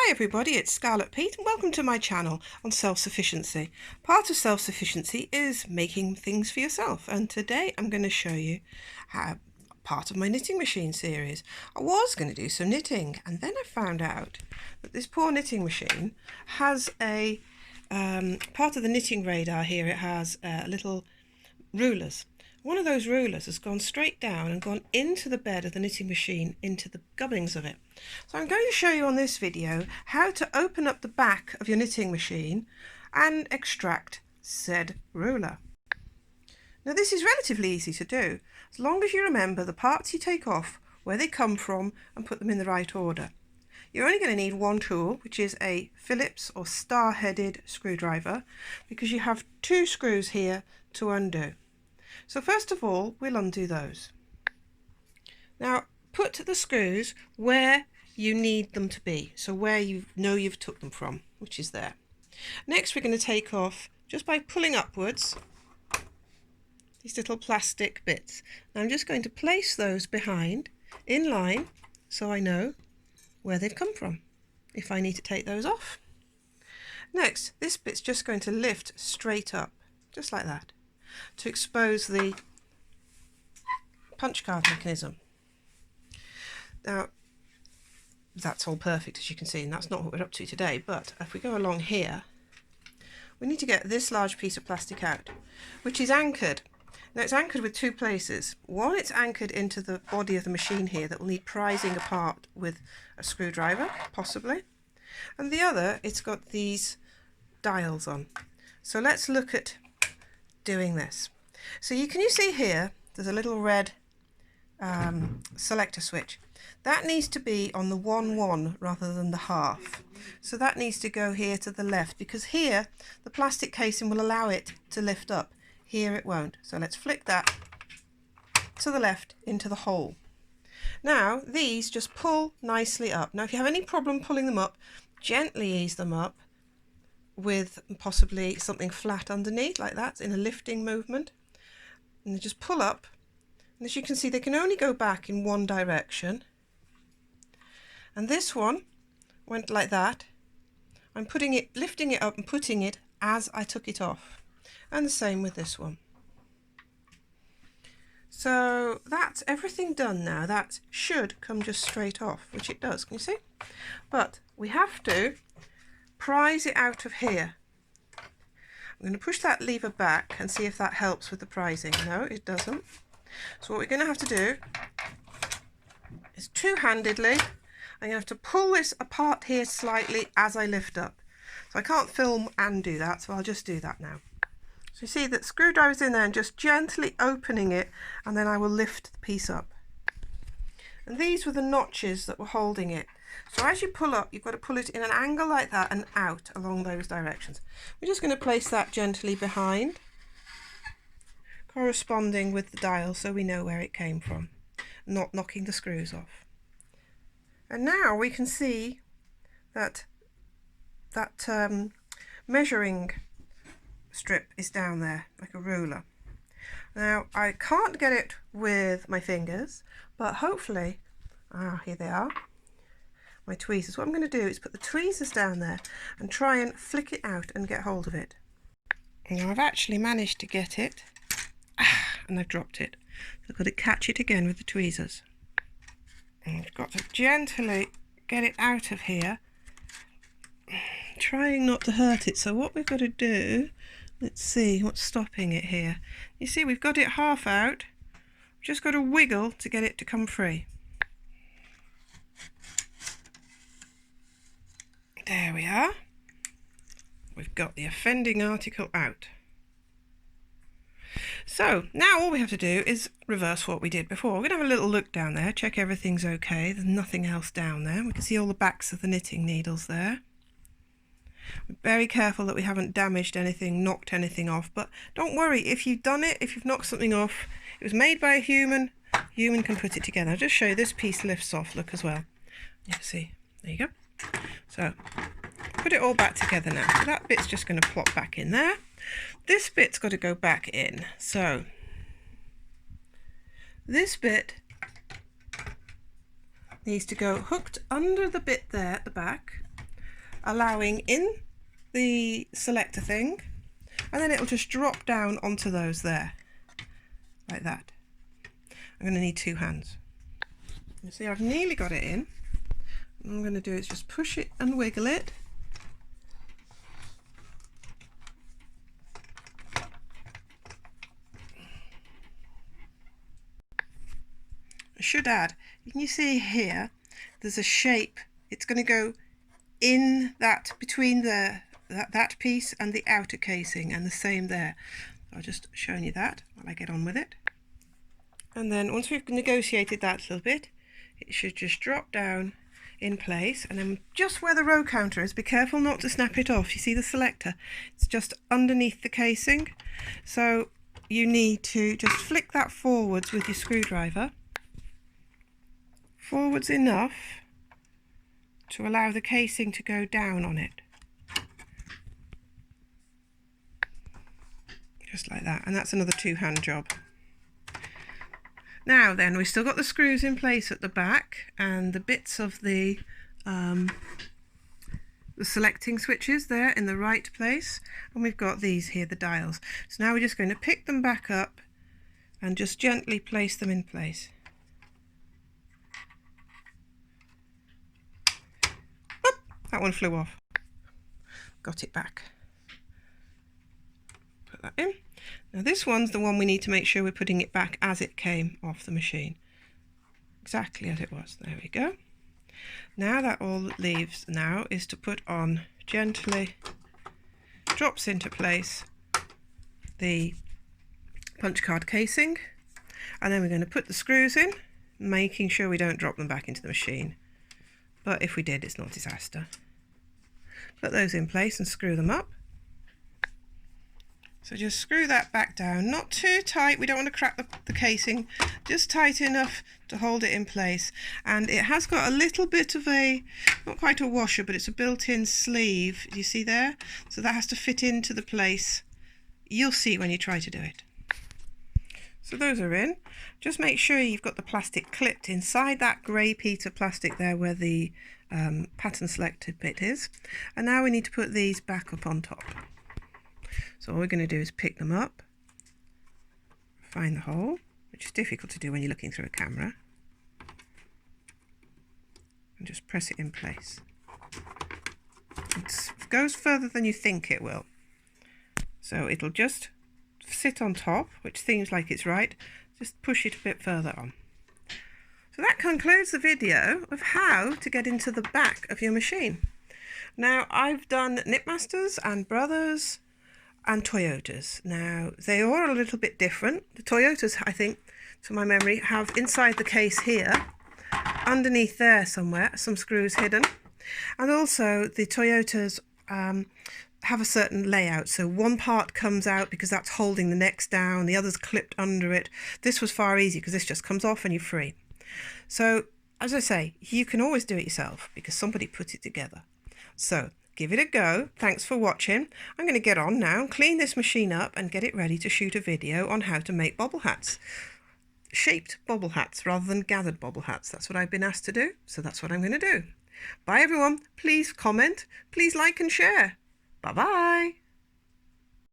Hi everybody, it's Scarlet Pete and welcome to my channel on self-sufficiency. Part of self-sufficiency is making things for yourself, and today I'm going to show you how part of my knitting machine series. I was going to do some knitting and then I found out that this poor knitting machine has a part of the knitting radar here. It has little rulers. One of those rulers has gone straight down and gone into the bed of the knitting machine, into the gubbins of it. So I'm going to show you on this video how to open up the back of your knitting machine and extract said ruler. Now this is relatively easy to do, as long as you remember the parts you take off, where they come from, and put them in the right order. You're only going to need one tool, which is a Phillips or star-headed screwdriver, because you have two screws here to undo. So first of all, we'll undo those. Now put the screws where you need them to be, so where you know you've took them from, which is there. Next we're going to take off, just by pulling upwards, these little plastic bits. Now I'm just going to place those behind, in line, so I know where they've come from, if I need to take those off. Next, this bit's just going to lift straight up, just like that, to expose the punch card mechanism. Now that's all perfect, as you can see, and that's not what we're up to today, but if we go along here, we need to get this large piece of plastic out, which is anchored. Now it's anchored with two places. One, it's anchored into the body of the machine here that will need prizing apart with a screwdriver, possibly, and the other, it's got these dials on. So let's look at doing this. So you see here there's a little red selector switch. That needs to be on the 1-1 rather than the half. So that needs to go here to the left, because here the plastic casing will allow it to lift up. Here it won't. So let's flick that to the left into the hole. Now these just pull nicely up. Now if you have any problem pulling them up, gently ease them up with possibly something flat underneath, like that, in a lifting movement, and they just pull up, and as you can see they can only go back in one direction, and this one went like that. I'm lifting it up and putting it as I took it off, and the same with this one. So that's everything done now. That should come just straight off, which it does, can you see? But we have to prise it out of here. I'm going to push that lever back and see if that helps with the prizing. No, it doesn't. So what we're going to have to do is two-handedly, I'm going to have to pull this apart here slightly as I lift up. So I can't film and do that, so I'll just do that now. So you see that screwdriver's in there and just gently opening it, and then I will lift the piece up. And these were the notches that were holding it. So as you pull up, you've got to pull it in an angle like that and out along those directions. We're just going to place that gently behind, corresponding with the dial, so we know where it came from, not knocking the screws off. And now we can see that measuring strip is down there like a ruler. Now I can't get it with my fingers, but hopefully, here they are, my tweezers. What I'm going to do is put the tweezers down there and try and flick it out and get hold of it. Now I've actually managed to get it, and I've dropped it. So I've got to catch it again with the tweezers. And I've got to gently get it out of here, trying not to hurt it. So what we've got to do, let's see what's stopping it here. You see we've got it half out, just got to wiggle to get it to come free. There we are. We've got the offending article out. So now all we have to do is reverse what we did before. We're going to have a little look down there, check everything's okay. There's nothing else down there. We can see all the backs of the knitting needles there. We're very careful that we haven't damaged anything, knocked anything off, but don't worry if you've done it, if you've knocked something off. It was made by a human can put it together. I'll just show you, this piece lifts off, look, as well. You can see, there you go. So put it all back together now. So that bit's just going to plop back in there. This bit's got to go back in. So this bit needs to go hooked under the bit there at the back, allowing in the selector thing, and then it'll just drop down onto those there, like that. I'm going to need 2 hands. You see, I've nearly got it in. What I'm going to do is just push it and wiggle it. I should add, can you see here, there's a shape. It's going to go in that, between that piece and the outer casing, and the same there. I'll just show you that while I get on with it. And then once we've negotiated that a little bit, it should just drop down in place, and then just where the row counter is, be careful not to snap it off. You see the selector? It's just underneath the casing, so you need to just flick that forwards with your screwdriver, forwards enough to allow the casing to go down on it, just like that. And that's another 2-hand job. Now then, we've still got the screws in place at the back and the bits of the selecting switches there in the right place, and we've got these here, the dials. So now we're just going to pick them back up and just gently place them in place. Oop, that one flew off. Got it back. Put that in. Now this one's the one we need to make sure we're putting it back as it came off the machine. Exactly as it was. There we go. Now that all that leaves now is to put on, gently drops into place, the punch card casing, and then we're going to put the screws in, making sure we don't drop them back into the machine. But if we did, it's not a disaster. Put those in place and screw them up. So just screw that back down, not too tight, we don't want to crack the casing, just tight enough to hold it in place. And it has got a little bit of a, not quite a washer, but it's a built-in sleeve, do you see there? So that has to fit into the place. You'll see when you try to do it. So those are in. Just make sure you've got the plastic clipped inside that grey piece of plastic there where the pattern selected bit is. And now we need to put these back up on top. So all we're going to do is pick them up, find the hole, which is difficult to do when you're looking through a camera, and just press it in place. It goes further than you think it will. So it'll just sit on top, which seems like it's right. Just push it a bit further on. So that concludes the video of how to get into the back of your machine. Now I've done knitmasters and Brothers and Toyotas. Now they are a little bit different. The Toyotas, I think, to my memory, have inside the case here, underneath there somewhere, some screws hidden. And also the Toyotas have a certain layout. So one part comes out because that's holding the next down, the other's clipped under it. This was far easier because this just comes off and you're free. So as I say, you can always do it yourself because somebody put it together. So give it a go. Thanks for watching. I'm going to get on now, clean this machine up and get it ready to shoot a video on how to make bobble hats. Shaped bobble hats rather than gathered bobble hats. That's what I've been asked to do, so that's what I'm going to do. Bye everyone. Please comment, please like and share. Bye bye.